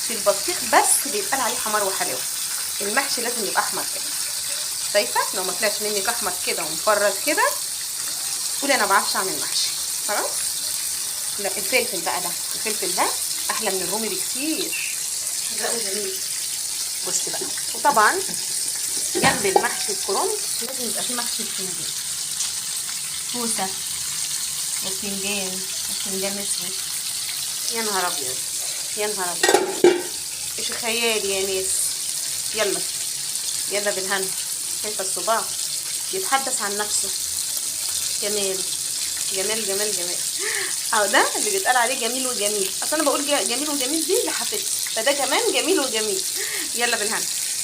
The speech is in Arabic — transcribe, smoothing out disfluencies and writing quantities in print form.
في البطيخ بس بيتقال عليه حمار وحلاوه. المحشي لازم يبقى احمر كده. شايفه؟ لو ما طلعش منك احمر كده ومفرد كده قولي انا ما بعرفش اعمل محشي. خلاص. لا الفلفل بقى ده، الفلفل ده احلى من الرومي بكتير. حلو جميل. بصي بقى، وطبعا جنب المحشي الكرنب لازم يبقى فيه محشي بتنجان، كوسه وبتنجان وبتنجان اسود. يا نهار ابيض، يا نهار ابيض، ايش خيال يا ناس. يلا يلا بالهنا. شايفه الصباع يتحدث عن نفسه. جمال جمال جمال جمال. اهو ده اللي بيتقال عليه جميل وجميل. اصل انا بقول جميل وجميل دي لحفتي، فده كمان جميل وجميل. يلا بالهنا.